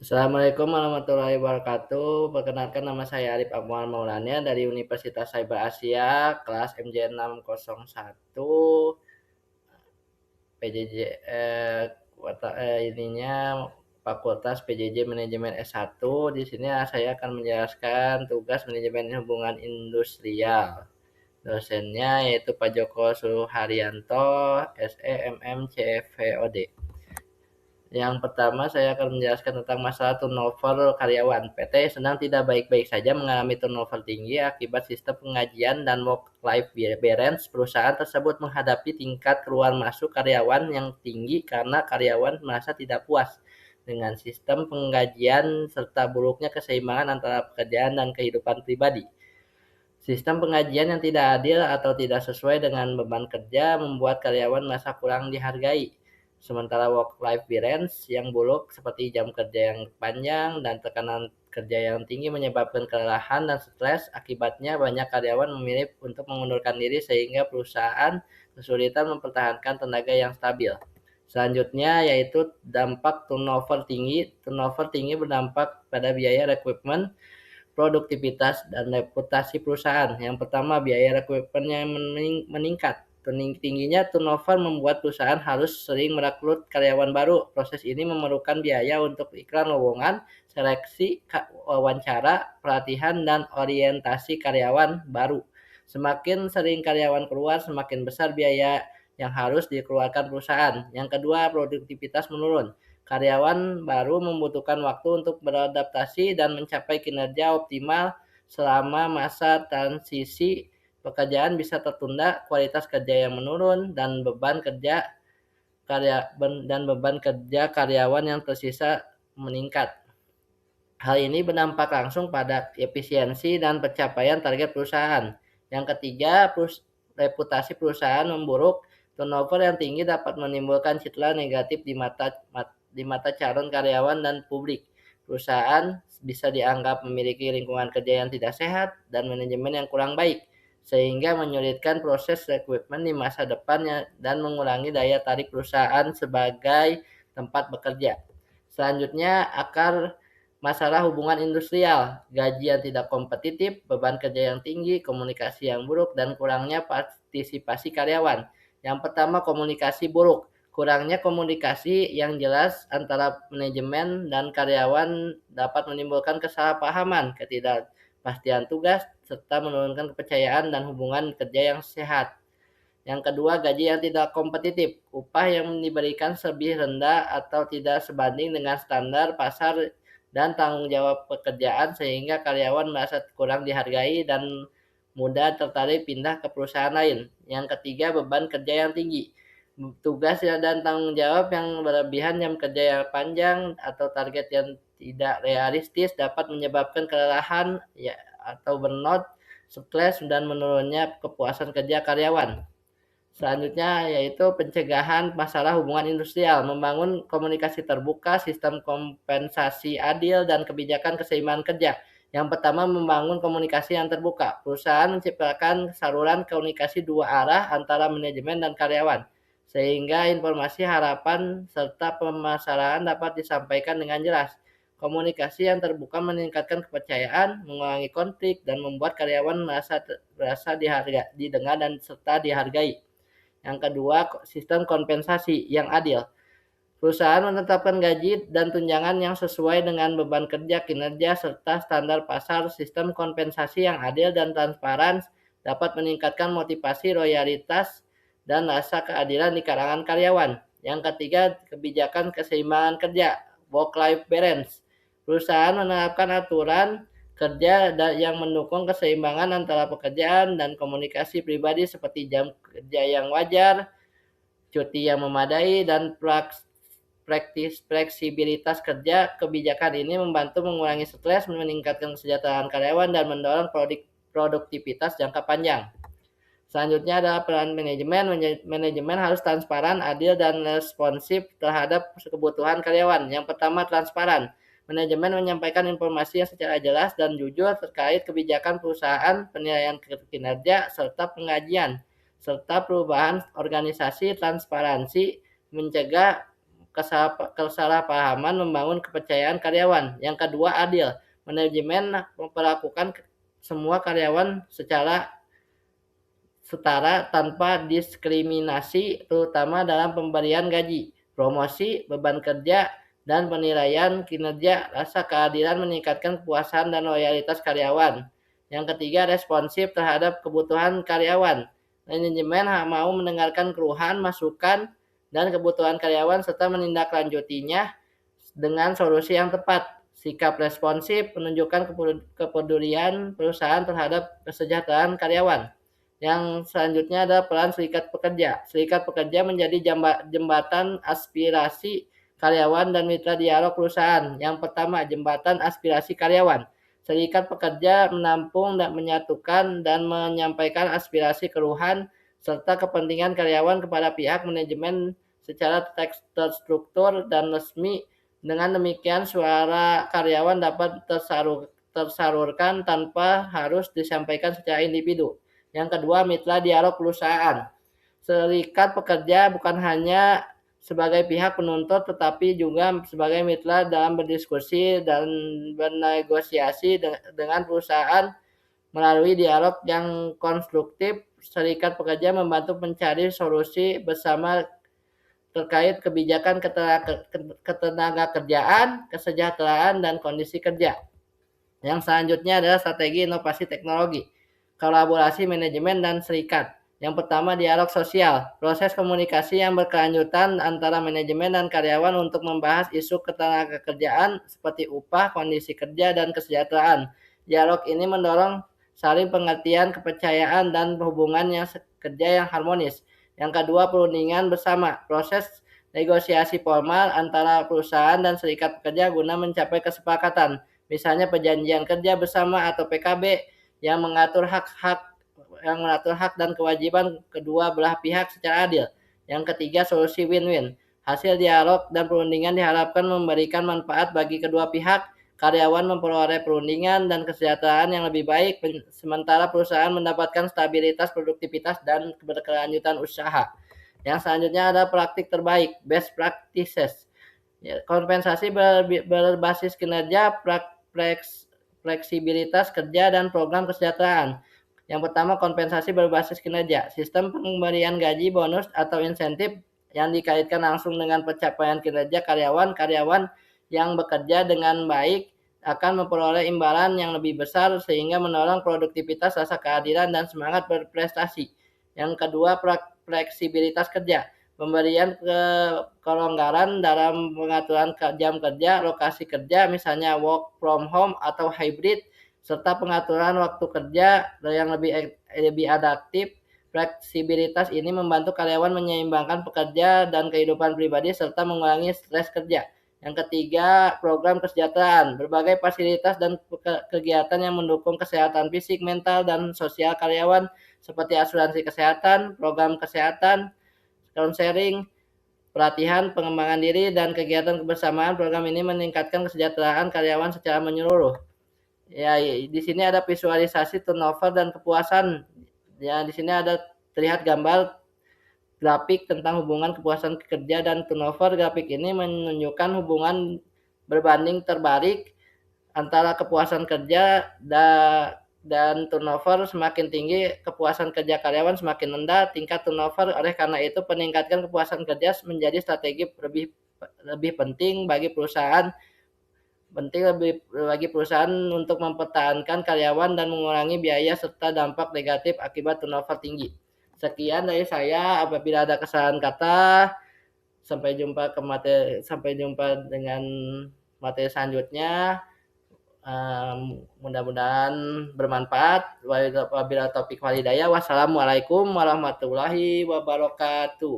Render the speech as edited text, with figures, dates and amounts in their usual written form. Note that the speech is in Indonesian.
Assalamualaikum warahmatullahi wabarakatuh. Perkenalkan nama saya Arif Akmal Maulana dari Universitas Cyber Asia, kelas MJ601, PJJ ininya Fakultas PJJ Manajemen S1. Di sini saya akan menjelaskan tugas manajemen hubungan industrial. Dosennya yaitu Pak Joko Suharyanto, SEMM CFVOD. Yang pertama, saya akan menjelaskan tentang masalah turnover karyawan. PT sedang tidak baik-baik saja mengalami turnover tinggi akibat sistem pengajian dan work-life balance. Perusahaan tersebut menghadapi tingkat keluar masuk karyawan yang tinggi karena karyawan merasa tidak puas dengan sistem penggajian serta buruknya keseimbangan antara pekerjaan dan kehidupan pribadi. Sistem pengajian yang tidak adil atau tidak sesuai dengan beban kerja membuat karyawan merasa kurang dihargai. Sementara work-life balance yang buruk seperti jam kerja yang panjang dan tekanan kerja yang tinggi menyebabkan kelelahan dan stres. Akibatnya banyak karyawan memilih untuk mengundurkan diri sehingga perusahaan kesulitan mempertahankan tenaga yang stabil. Selanjutnya yaitu dampak turnover tinggi. Turnover tinggi berdampak pada biaya rekrutmen, produktivitas, dan reputasi perusahaan. Yang pertama, biaya rekrutmennya meningkat. Tingginya turnover membuat perusahaan harus sering merekrut karyawan baru. Proses ini memerlukan biaya untuk iklan lowongan, seleksi, wawancara, pelatihan, dan orientasi karyawan baru. Semakin sering karyawan keluar, semakin besar biaya yang harus dikeluarkan perusahaan. Yang kedua, produktivitas menurun. Karyawan baru membutuhkan waktu untuk beradaptasi dan mencapai kinerja optimal. Selama masa transisi, pekerjaan bisa tertunda, kualitas kerja yang menurun, dan beban kerja karyawan yang tersisa meningkat. Hal ini berdampak langsung pada efisiensi dan pencapaian target perusahaan. Yang ketiga, reputasi perusahaan memburuk. Turnover yang tinggi dapat menimbulkan citra negatif di mata calon karyawan dan publik. Perusahaan bisa dianggap memiliki lingkungan kerja yang tidak sehat dan manajemen yang kurang baik, sehingga menyulitkan proses rekrutmen di masa depan dan mengurangi daya tarik perusahaan sebagai tempat bekerja. Selanjutnya, masalah hubungan industrial, gaji yang tidak kompetitif, beban kerja yang tinggi, komunikasi yang buruk, dan kurangnya partisipasi karyawan. Yang pertama, komunikasi buruk. Kurangnya komunikasi yang jelas antara manajemen dan karyawan dapat menimbulkan kesalahpahaman, ketidakpastian tugas, serta menurunkan kepercayaan dan hubungan kerja yang sehat. Yang kedua, gaji yang tidak kompetitif. Upah yang diberikan lebih rendah atau tidak sebanding dengan standar pasar dan tanggung jawab pekerjaan sehingga karyawan merasa kurang dihargai dan mudah tertarik pindah ke perusahaan lain. Yang ketiga, beban kerja yang tinggi. Tugas dan tanggung jawab yang berlebihan, jam kerja yang panjang, atau target yang tidak realistis dapat menyebabkan kelelahan atau burnout, stres, dan menurunnya kepuasan kerja karyawan. Selanjutnya yaitu pencegahan masalah hubungan industrial, membangun komunikasi terbuka, sistem kompensasi adil, dan kebijakan keseimbangan kerja. Yang pertama, membangun komunikasi yang terbuka. Perusahaan menciptakan saluran komunikasi dua arah antara manajemen dan karyawan, sehingga informasi, harapan, serta permasalahan dapat disampaikan dengan jelas. Komunikasi yang terbuka meningkatkan kepercayaan, mengurangi konflik, dan membuat karyawan merasa didengar dan serta dihargai. Yang kedua, sistem kompensasi yang adil. Perusahaan menetapkan gaji dan tunjangan yang sesuai dengan beban kerja, kinerja, serta standar pasar. Sistem kompensasi yang adil dan transparan dapat meningkatkan motivasi, loyalitas, dan rasa keadilan di kalangan karyawan. Yang ketiga, kebijakan keseimbangan kerja, work-life balance. Perusahaan menerapkan aturan kerja yang mendukung keseimbangan antara pekerjaan dan komunikasi pribadi seperti jam kerja yang wajar, cuti yang memadai, dan fleksibilitas kerja. Kebijakan ini membantu mengurangi stres, meningkatkan kesejahteraan karyawan, dan mendorong produktivitas jangka panjang. Selanjutnya adalah peran manajemen. Manajemen harus transparan, adil, dan responsif terhadap kebutuhan karyawan. Yang pertama, transparan. Manajemen menyampaikan informasi yang secara jelas dan jujur terkait kebijakan perusahaan, penilaian kinerja, serta penggajian, serta perubahan organisasi. Transparansi mencegah kesalahpahaman membangun kepercayaan karyawan. Yang kedua, adil. Manajemen memperlakukan semua karyawan secara setara tanpa diskriminasi, terutama dalam pemberian gaji, promosi, beban kerja, dan penilaian kinerja. Rasa keadilan meningkatkan kepuasan dan loyalitas karyawan. Yang ketiga, responsif terhadap kebutuhan karyawan. Manajemen mau mendengarkan keluhan, masukan, dan kebutuhan karyawan serta menindaklanjutinya dengan solusi yang tepat. Sikap responsif menunjukkan kepedulian perusahaan terhadap kesejahteraan karyawan. Yang selanjutnya adalah peran serikat pekerja. Serikat pekerja menjadi jembatan aspirasi karyawan dan mitra dialog perusahaan. Yang pertama, jembatan aspirasi karyawan. Serikat pekerja menampung dan menyatukan dan menyampaikan aspirasi keluhan serta kepentingan karyawan kepada pihak manajemen secara terstruktur dan resmi. Dengan demikian, suara karyawan dapat tersalurkan tanpa harus disampaikan secara individu. Yang kedua, mitra dialog perusahaan. Serikat pekerja bukan hanya sebagai pihak penuntut, tetapi juga sebagai mitra dalam berdiskusi dan bernegosiasi dengan perusahaan melalui dialog yang konstruktif. Serikat pekerja membantu mencari solusi bersama terkait kebijakan ketenagakerjaan, kesejahteraan, dan kondisi kerja. Yang selanjutnya adalah strategi inovasi teknologi, kolaborasi manajemen dan serikat. Yang pertama, dialog sosial, proses komunikasi yang berkelanjutan antara manajemen dan karyawan untuk membahas isu ketenagakerjaan seperti upah, kondisi kerja, dan kesejahteraan. Dialog ini mendorong saling pengertian, kepercayaan, dan hubungan yang kerja yang harmonis. Yang kedua, perundingan bersama, proses negosiasi formal antara perusahaan dan serikat pekerja guna mencapai kesepakatan, misalnya perjanjian kerja bersama atau PKB yang mengatur hak dan kewajiban kedua belah pihak secara adil. Yang ketiga, solusi win-win. Hasil dialog dan perundingan diharapkan memberikan manfaat bagi kedua pihak. Karyawan memperoleh perundingan dan kesejahteraan yang lebih baik, sementara perusahaan mendapatkan stabilitas, produktivitas, dan keberkelanjutan usaha. Yang selanjutnya ada praktik terbaik, best practices. Kompensasi berbasis kinerja, fleksibilitas kerja, dan program kesejahteraan. Yang pertama, kompensasi berbasis kinerja. Sistem pemberian gaji, bonus, atau insentif yang dikaitkan langsung dengan pencapaian kinerja karyawan. Karyawan yang bekerja dengan baik akan memperoleh imbalan yang lebih besar sehingga mendorong produktivitas, rasa keadilan, dan semangat berprestasi. Yang kedua, fleksibilitas kerja. Pemberian kelonggaran dalam pengaturan jam kerja, lokasi kerja, misalnya work from home atau hybrid, serta pengaturan waktu kerja yang lebih adaptif. Fleksibilitas ini membantu karyawan menyeimbangkan pekerja dan kehidupan pribadi serta mengurangi stres kerja. Yang ketiga, program kesejahteraan. Berbagai fasilitas dan kegiatan yang mendukung kesehatan fisik, mental, dan sosial karyawan seperti asuransi kesehatan, program kesehatan, counseling, pelatihan, pengembangan diri, dan kegiatan kebersamaan. Program ini meningkatkan kesejahteraan karyawan secara menyeluruh. Ya, di sini ada visualisasi turnover dan kepuasan. Ya, di sini ada terlihat gambar grafik tentang hubungan kepuasan kerja dan turnover. Grafik ini menunjukkan hubungan berbanding terbalik antara kepuasan kerja dan turnover. Semakin tinggi kepuasan kerja karyawan, semakin rendah tingkat turnover. Oleh karena itu, peningkatan kepuasan kerja menjadi strategi lebih penting bagi perusahaan untuk mempertahankan karyawan dan mengurangi biaya serta dampak negatif akibat turnover tinggi. Sekian dari saya. Apabila ada kesalahan kata, sampai jumpa dengan materi selanjutnya. Mudah-mudahan bermanfaat. Wabillahi taufiq wal hidayah. Wassalamualaikum warahmatullahi wabarakatuh.